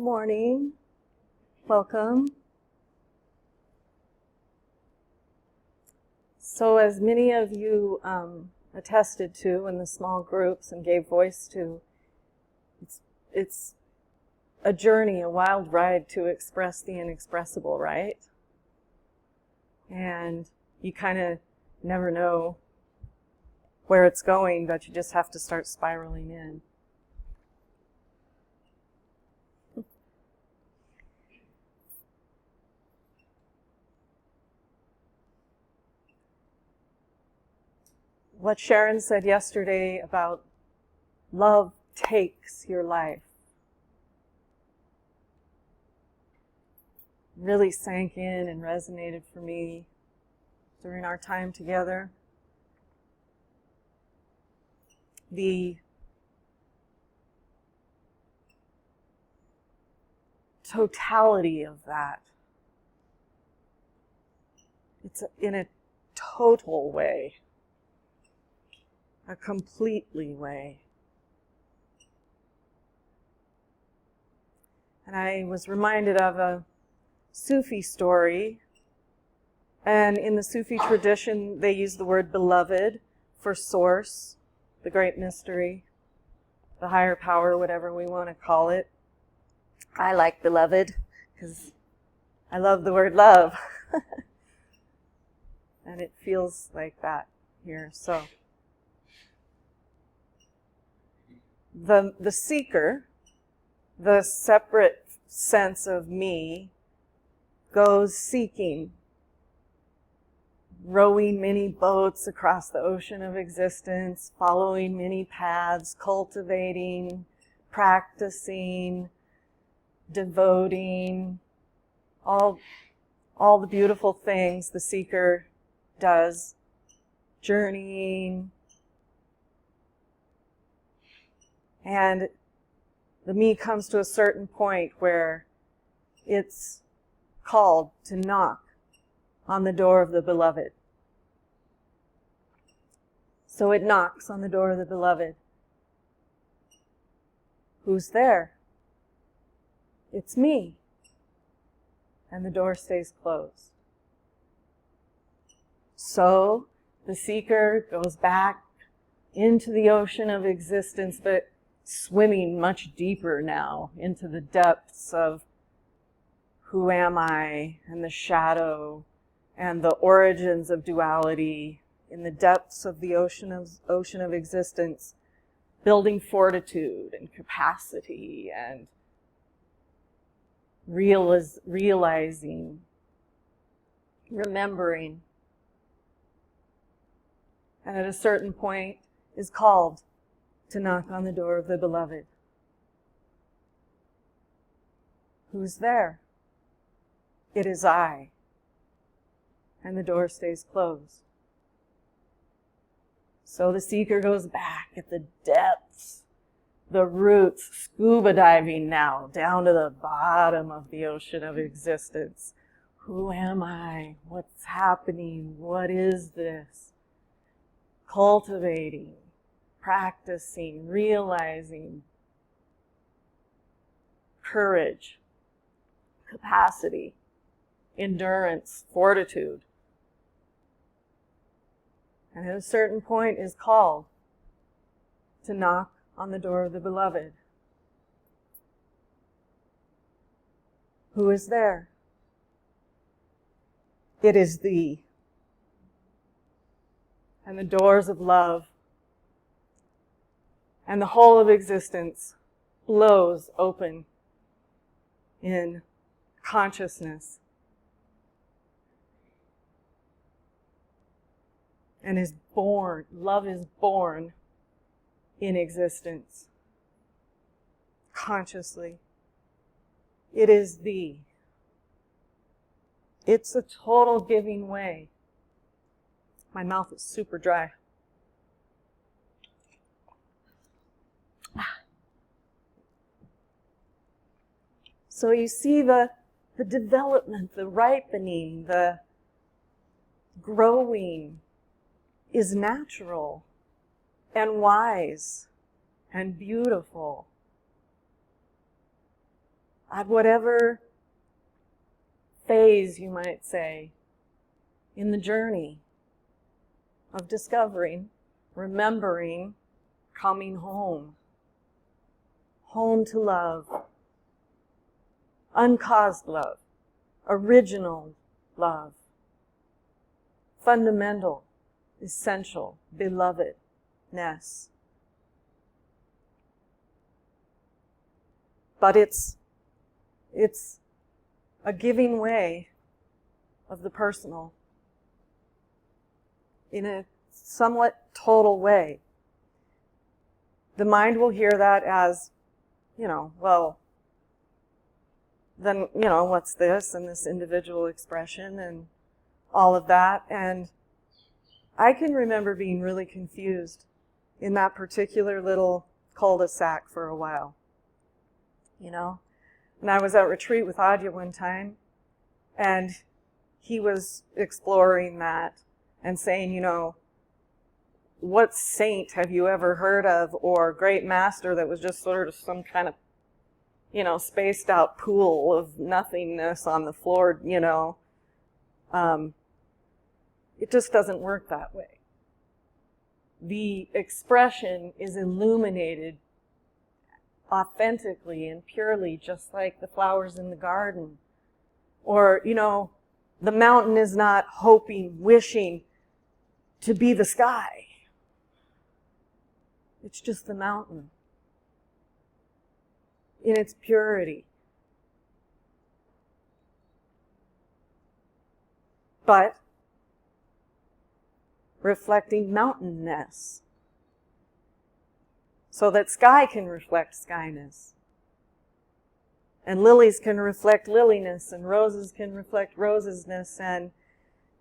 morning. Welcome. So as many of you attested to in the small groups and gave voice to, it's a journey, a wild ride to express the inexpressible, right? And you kind of never know where it's going, but you just have to start spiraling in. What Sharon said yesterday about love takes your life really sank in and resonated for me during our time together. The totality of that. It's in a total way. A completely way. And I was reminded of a Sufi story. And in the Sufi tradition, they use the word beloved for source, the great mystery, the higher power, whatever we want to call it. I like beloved because I love the word love. And it feels like that here. So the seeker, the separate sense of me, goes seeking, rowing many boats across the ocean of existence, following many paths, cultivating, practicing, devoting, all the beautiful things the seeker does, journeying. And the me comes to a certain point where it's called to knock on the door of the beloved. So it knocks on the door of the beloved. Who's there? It's me. And the door stays closed. So the seeker goes back into the ocean of existence, but swimming much deeper now into the depths of who am I and the shadow and the origins of duality in the depths of the ocean of existence, building fortitude and capacity and realizing, remembering, and at a certain point is called to knock on the door of the beloved. Who's there? It is I. And the door stays closed. So the seeker goes back at the depths, the roots, scuba diving now, down to the bottom of the ocean of existence. Who am I? What's happening? What is this? Cultivating, practicing, realizing, courage, capacity, endurance, fortitude. And at a certain point is called to knock on the door of the beloved. Who is there? It is thee. And the doors of love and the whole of existence blows open in consciousness and is born. Love is born in existence consciously. It is thee. It's a total giving way. My mouth is super dry. So you see the development, the ripening, the growing is natural and wise and beautiful. at whatever phase, you might say, in the journey of discovering, remembering, coming home. Home to love. Uncaused love. Original love. Fundamental, essential, belovedness. But it's a giving way of the personal in a somewhat total way. The mind will hear that as, well, then, what's this and this individual expression and all of that. And I can remember being really confused in that particular little cul-de-sac for a while, And I was at retreat with Adya one time, and he was exploring that and saying, what saint have you ever heard of, or great master that was just sort of some kind of, spaced out pool of nothingness on the floor, It just doesn't work that way. The expression is illuminated authentically and purely, just like the flowers in the garden. Or, the mountain is not hoping, wishing to be the sky. It's just the mountain in its purity. But reflecting mountainness, so that sky can reflect skyness, and lilies can reflect liliness, and roses can reflect rosesness, and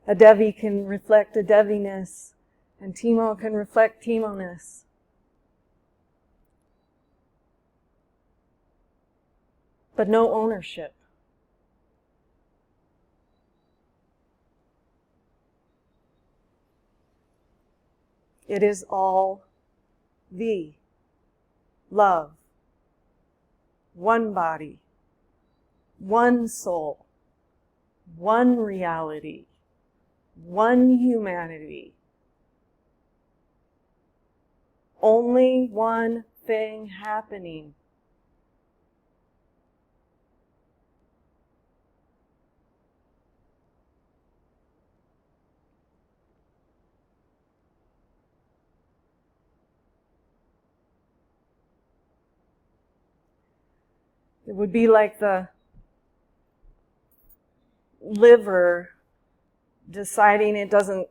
a Devi can reflect a Deviness, and Timo can reflect Timoness. But no ownership. It is all the love, one body, one soul, one reality, one humanity. Only one thing happening. It would be like the liver deciding it doesn't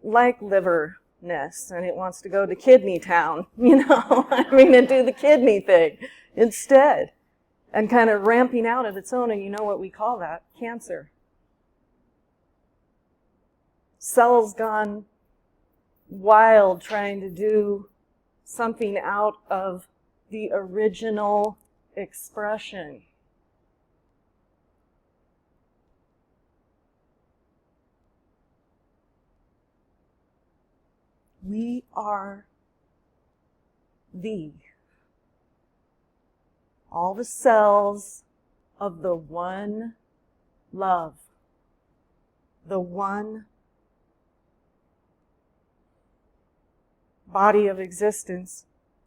like liverness and it wants to go to kidney town, and do the kidney thing instead, and kind of ramping out of its own, and you know what we call that? Cancer. Cells gone wild trying to do something out of the original expression. We are all the cells of the one love, the one body of existence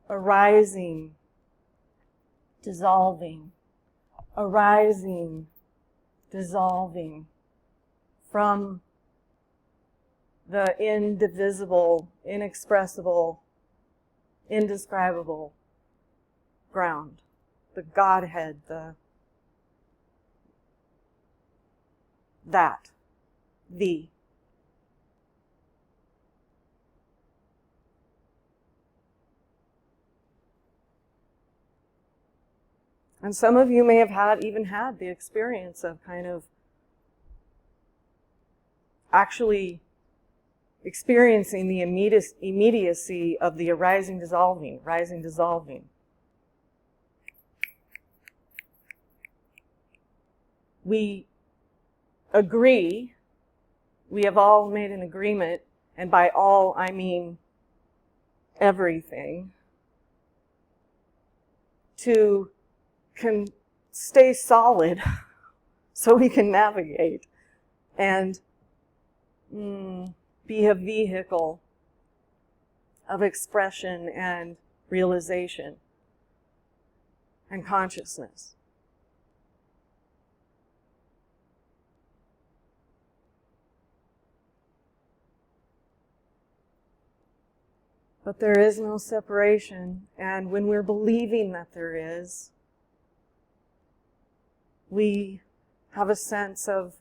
arising, dissolving, arising, dissolving from the indivisible, inexpressible, indescribable ground, the Godhead, the And some of you may have even had the experience of kind of actually experiencing the immediacy of the arising, dissolving, rising, dissolving. We agree, we have all made an agreement, and by all I mean everything, to stay solid so we can navigate and be a vehicle of expression and realization and consciousness. But there is no separation, and when we're believing that there is, we have a sense of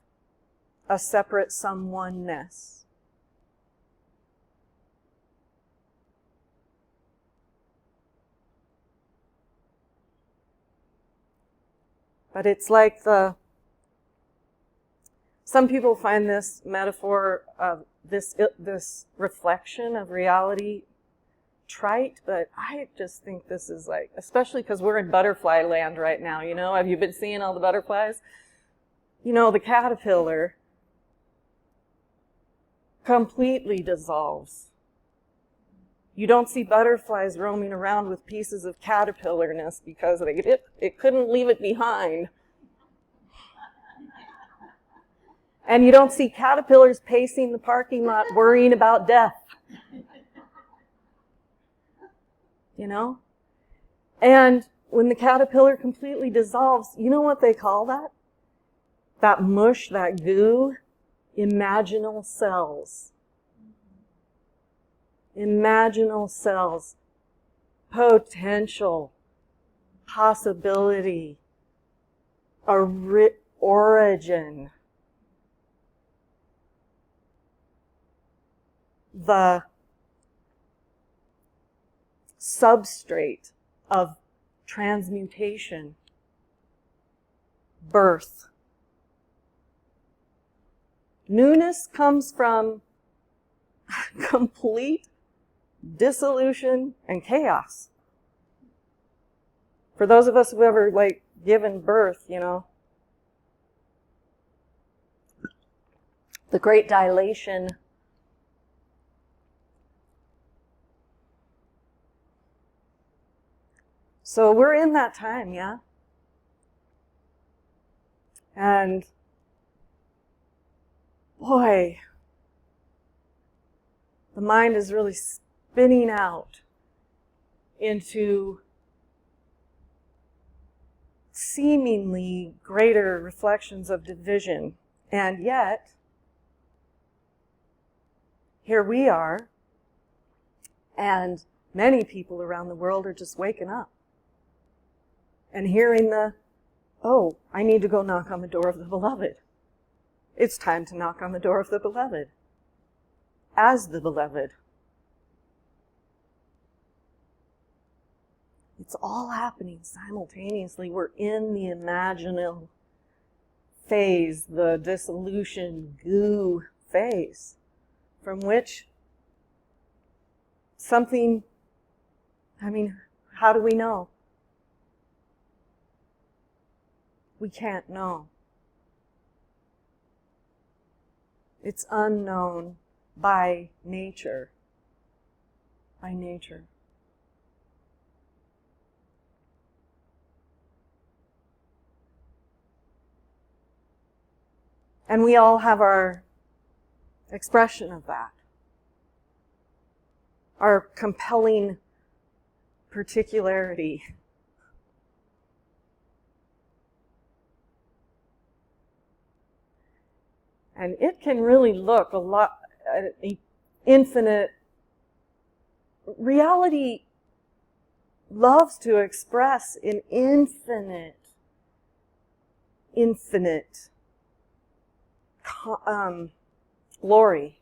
a separate someoneness. But it's like some people find this metaphor of this reflection of reality trite, but I just think this is like, especially because we're in butterfly land right now, you know, have you been seeing all the butterflies? You know, the caterpillar completely dissolves. You don't see butterflies roaming around with pieces of caterpillarness because it couldn't leave it behind. And you don't see caterpillars pacing the parking lot worrying about death. You know? And when the caterpillar completely dissolves, you know what they call that? That mush, that goo? Imaginal cells. Imaginal cells. Potential. Possibility. Origin. The substrate of transmutation, birth. Newness comes from complete dissolution and chaos. For those of us who've ever given birth, you know, the great dilation. So we're in that time, yeah? And boy, the mind is really spinning out into seemingly greater reflections of division. And yet, here we are, and many people around the world are just waking up. And hearing oh, I need to go knock on the door of the beloved. It's time to knock on the door of the beloved. As the beloved. It's all happening simultaneously. We're in the imaginal phase, the dissolution goo phase, from which something, how do we know? We can't know. It's unknown by nature. By nature. And we all have our expression of that. Our compelling particularity. And it can really look a lot, infinite. Reality loves to express in infinite glory.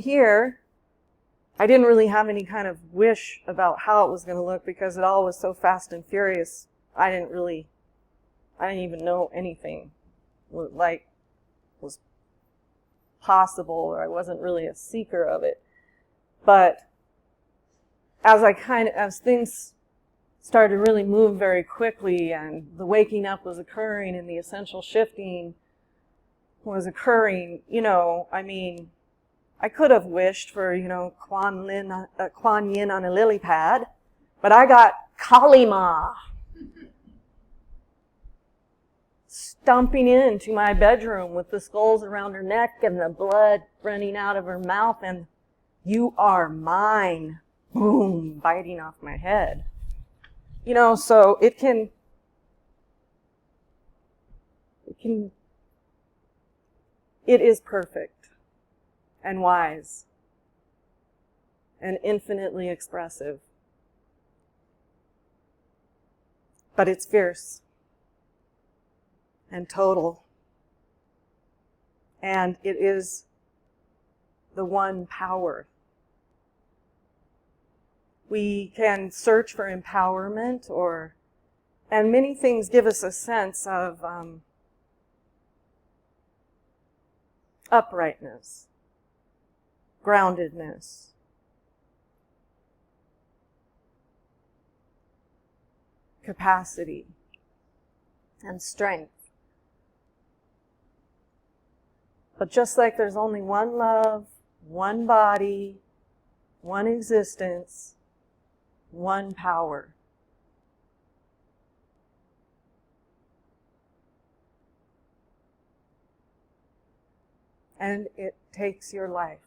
Here, I didn't really have any kind of wish about how it was going to look because it all was so fast and furious. I didn't even know anything was possible, or I wasn't really a seeker of it. But as things started to really move very quickly and the waking up was occurring and the essential shifting was occurring, I could have wished for, Kuan Yin on a lily pad, but I got Kali Ma stomping into my bedroom with the skulls around her neck and the blood running out of her mouth and "You are mine," boom, biting off my head. So it is perfect and wise and infinitely expressive. But it's fierce and total. And it is the one power. We can search for empowerment and many things give us a sense of uprightness, groundedness, capacity, and strength. But just like there's only one love, one body, one existence, one power. And it takes your life.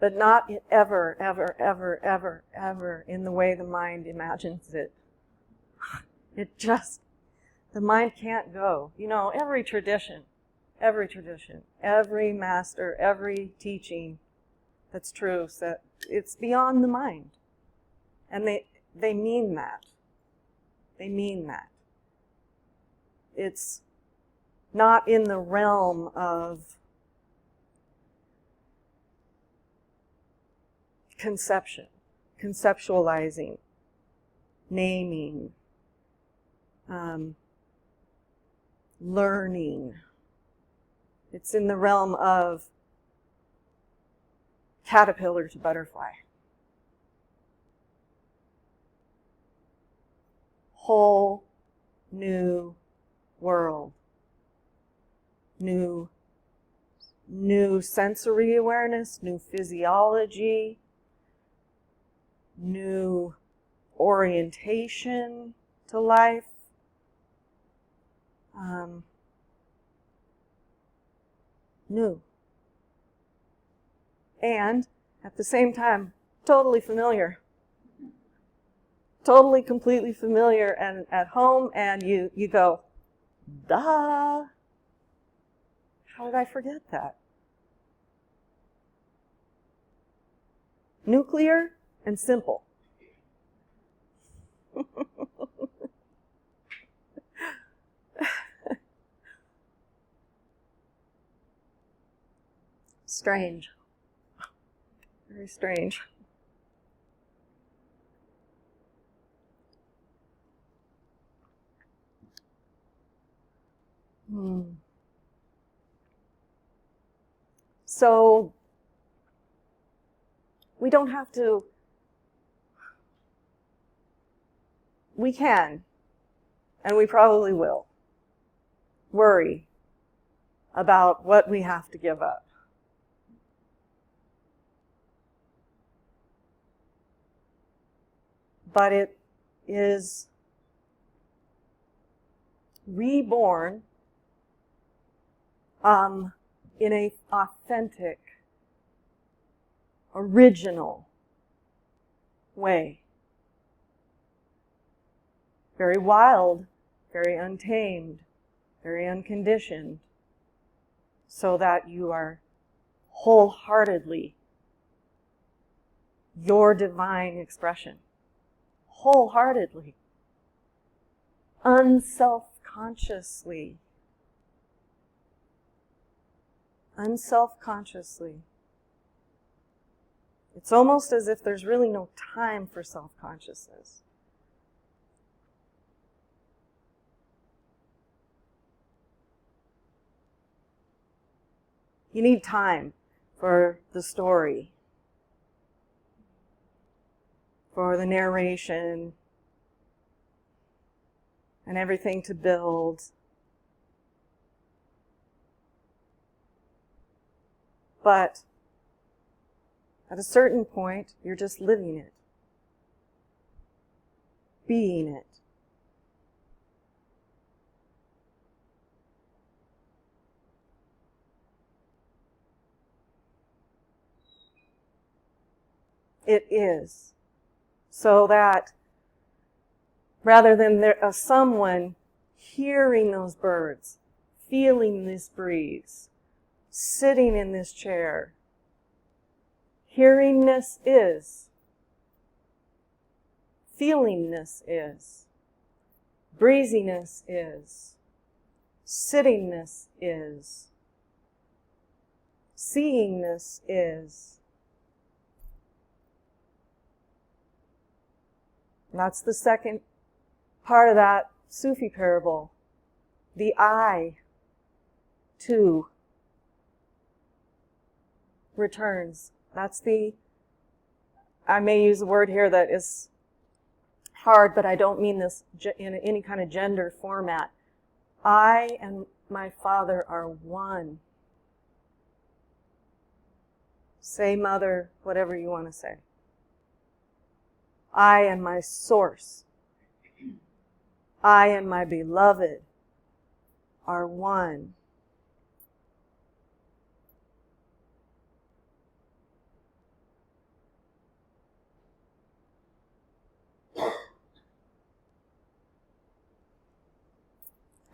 But not ever, ever, ever, ever, ever in the way the mind imagines it. The mind can't go. Every tradition, every master, every teaching that's true, so it's beyond the mind. And they mean that. They mean that. It's not in the realm of conceptualizing, naming, learning. It's in the realm of caterpillar to butterfly. Whole new world. New sensory awareness, new physiology, new orientation to life. New. And at the same time, totally familiar. Totally, completely familiar and at home, and you go, duh. How did I forget that? Nuclear and simple. Strange. Very strange. So, we don't have to, we can, and we probably will, worry about what we have to give up. But it is reborn in a authentic, original way. Very wild, very untamed, very unconditioned, so that you are wholeheartedly your divine expression. Wholeheartedly. Unselfconsciously. Unselfconsciously. It's almost as if there's really no time for self-consciousness. You need time for the story, for the narration, and everything to build. But at a certain point, you're just living it, being it. It is. So that rather than someone hearing those birds, feeling this breeze, sitting in this chair, hearingness is, feelingness is, breeziness is, sittingness is, seeingness is. And that's the second part of that Sufi parable. The I, too, returns. I may use a word here that is hard, but I don't mean this in any kind of gender format. I and my Father are one. Say mother, whatever you want to say. I and my source, I and my beloved are one.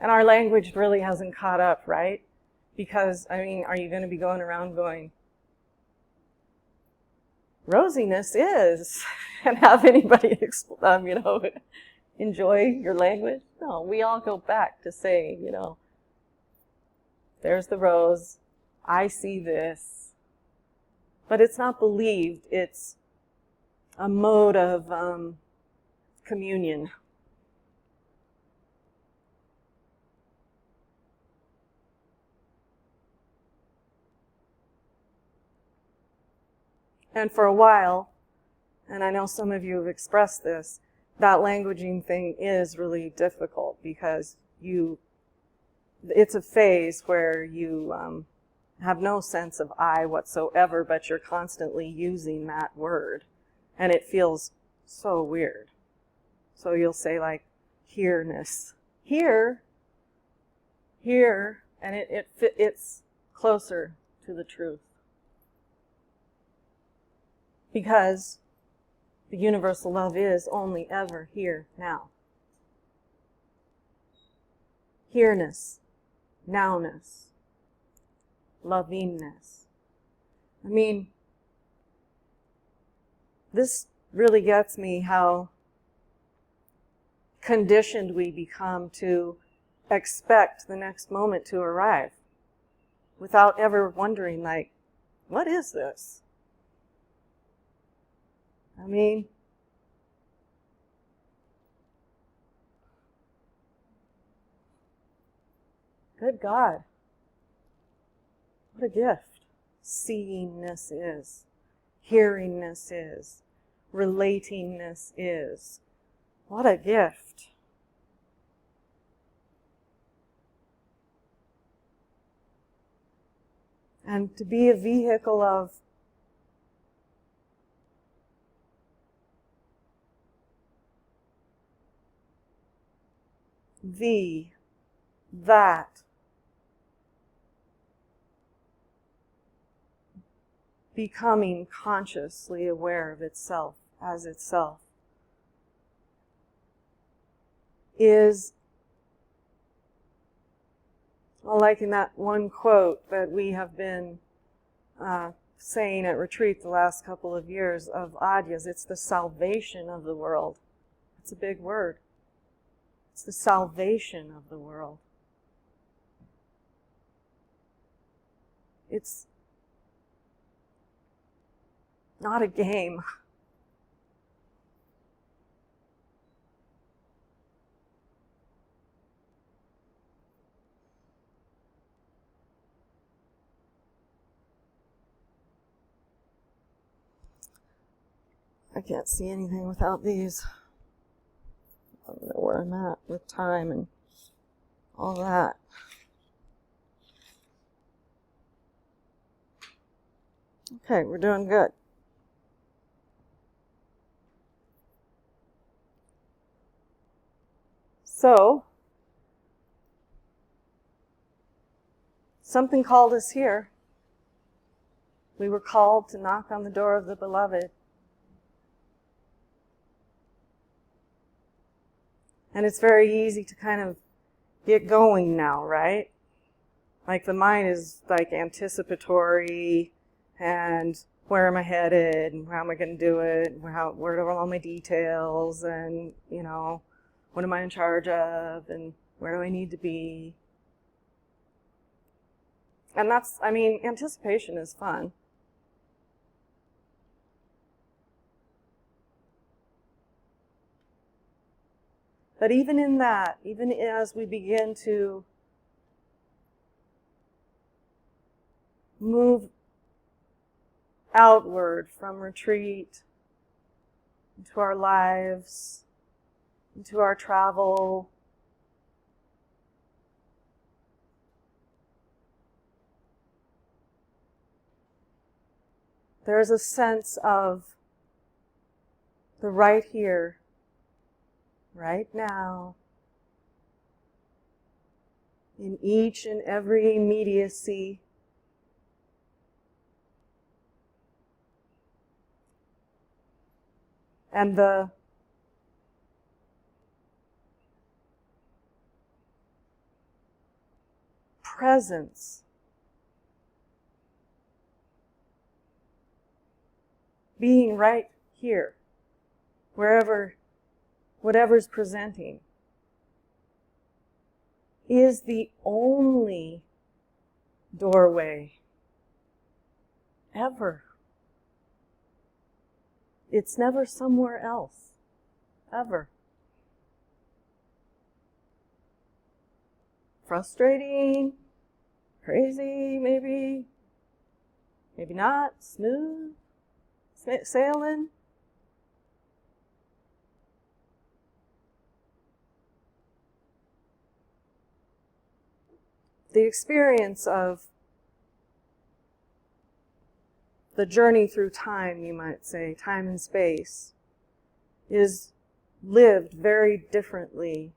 And our language really hasn't caught up, right? Because, are you going to be going around going, rosiness is, and have anybody, enjoy your language? No, we all go back to say, there's the rose, I see this. But it's not believed, it's a mode of communion. And for a while, and I know some of you have expressed this, that languaging thing is really difficult because it's a phase where you have no sense of I whatsoever, but you're constantly using that word. And it feels so weird. So you'll say like, here-ness. Here, and it's closer to the truth. Because the universal love is only ever here, now. Here-ness, now-ness, lovingness. This really gets me how conditioned we become to expect the next moment to arrive without ever wondering, like, what is this? Good God. What a gift seeingness is, hearingness is, relatingness is. What a gift. And to be a vehicle of that becoming consciously aware of itself as itself is, like in that one quote that we have been saying at retreat the last couple of years of Adya's, it's the salvation of the world. It's a big word. It's the salvation of the world. It's not a game. I can't see anything without these. I don't know where I'm at with time and all that. Okay, we're doing good. So, something called us here. We were called to knock on the door of the beloved. And it's very easy to kind of get going now, right? Like the mind is like anticipatory, and where am I headed, and how am I going to do it, and where are all my details, and, what am I in charge of, and where do I need to be? And anticipation is fun. But even in that, even as we begin to move outward from retreat into our lives, into our travel, there's a sense of the right here, right now, in each and every immediacy. And the presence, being right here, whatever's presenting, is the only doorway ever. It's never somewhere else, ever. Frustrating, crazy, maybe not, smooth, sailing. The experience of the journey through time, you might say, time and space, is lived very differently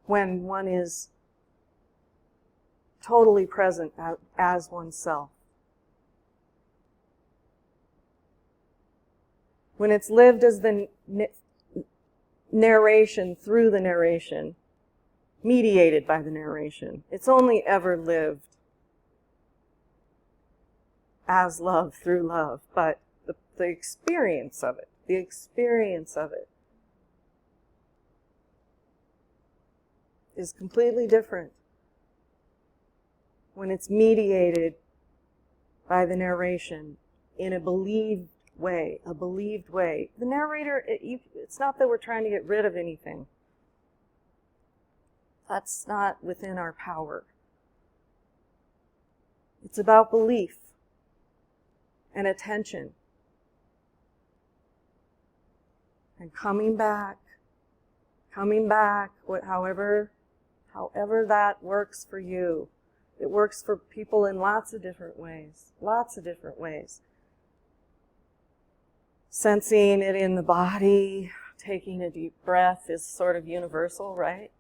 when one is totally present as oneself. When it's lived as the narration through the narration, mediated by the narration, it's only ever lived as love through love, but the experience of it is completely different when it's mediated by the narration in a believed way. The narrator, it's not that we're trying to get rid of anything. That's not within our power. It's about belief and attention. And coming back, however that works for you. It works for people in lots of different ways. Sensing it in the body, taking a deep breath is sort of universal, right?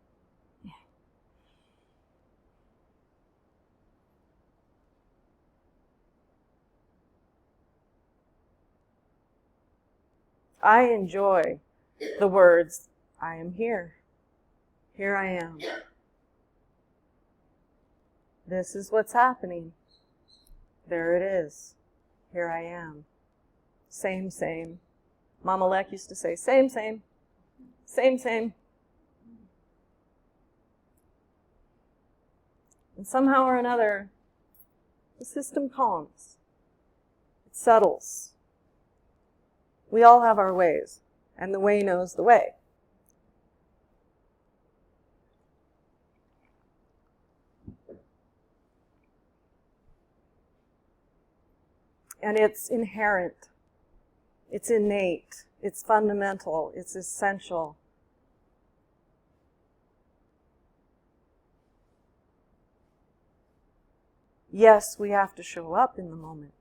I enjoy the words, I am here. Here I am. This is what's happening. There it is. Here I am. Same. Mama Lek used to say, same. And somehow or another, the system calms. It settles. We all have our ways, and the way knows the way. And it's inherent, it's innate, it's fundamental, it's essential. Yes, we have to show up in the moment.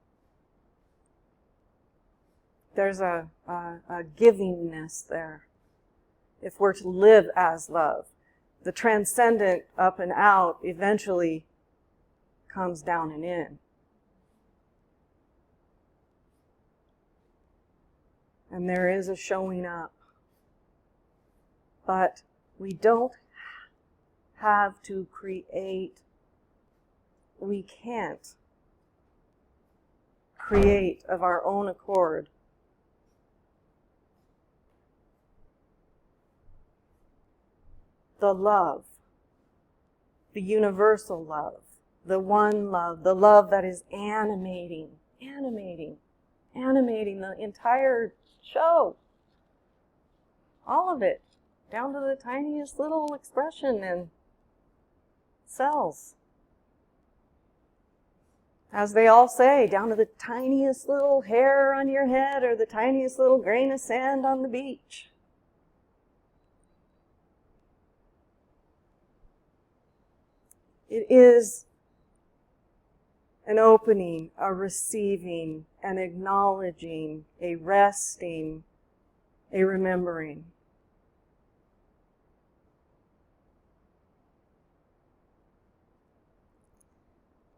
There's a givingness there. If we're to live as love, the transcendent up and out eventually comes down and in. And there is a showing up. But we don't have to create. We can't create of our own accord. The love, the universal love, the one love, the love that is animating the entire show. All of it, down to the tiniest little expression and cells. As they all say, down to the tiniest little hair on your head or the tiniest little grain of sand on the beach. It is an opening, a receiving, an acknowledging, a resting, a remembering.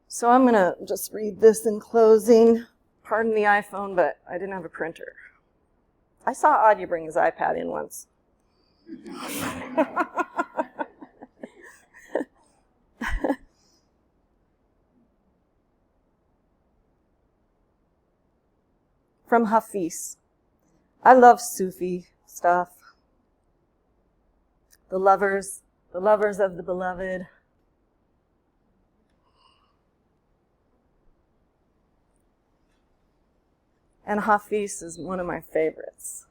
So I'm going to just read this in closing. Pardon the iPhone, but I didn't have a printer. I saw Adya bring his iPad in once. From Hafiz. I love Sufi stuff. The lovers of the beloved. And Hafiz is one of my favorites.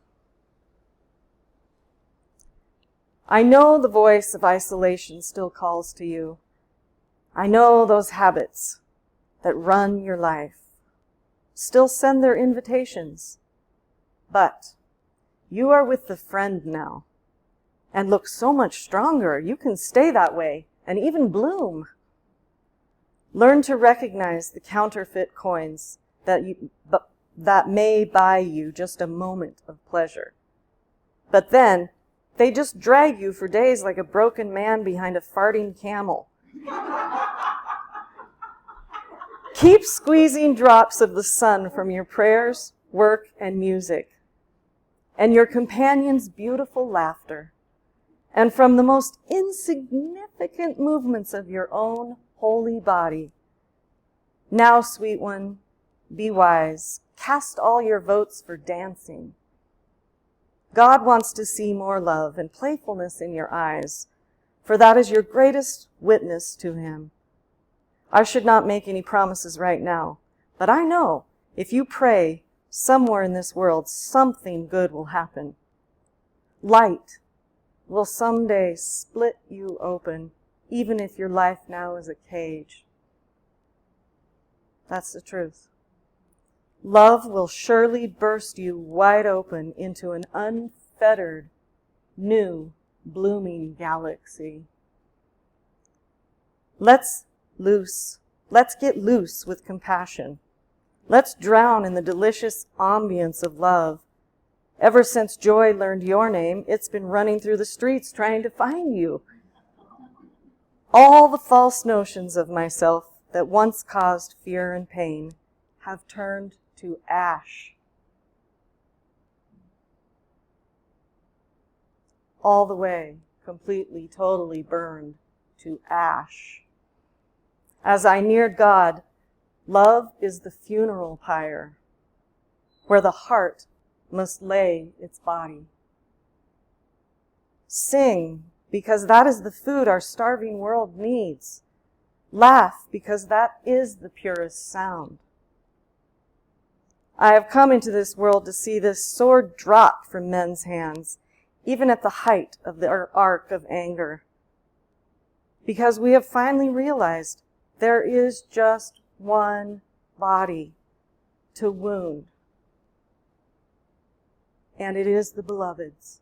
I know the voice of isolation still calls to you. I know those habits that run your life still send their invitations. But you are with the friend now and look so much stronger. You can stay that way and even bloom. Learn to recognize the counterfeit coins that may buy you just a moment of pleasure. But then they just drag you for days like a broken man behind a farting camel. Keep squeezing drops of the sun from your prayers, work, and music, and your companion's beautiful laughter, and from the most insignificant movements of your own holy body. Now, sweet one, be wise. Cast all your votes for dancing. God wants to see more love and playfulness in your eyes, for that is your greatest witness to him. I should not make any promises right now, but I know if you pray, somewhere in this world, something good will happen. Light will someday split you open, even if your life now is a cage. That's the truth. Love will surely burst you wide open into an unfettered, new, blooming galaxy. Let's get loose with compassion. Let's drown in the delicious ambience of love. Ever since Joy learned your name, it's been running through the streets trying to find you. All the false notions of myself that once caused fear and pain have turned to ash. All the way, completely, totally burned to ash. As I neared God, love is the funeral pyre, where the heart must lay its body. Sing, because that is the food our starving world needs. Laugh, because that is the purest sound. I have come into this world to see this sword drop from men's hands, even at the height of their arc of anger. Because we have finally realized there is just one body to wound. And it is the beloved's.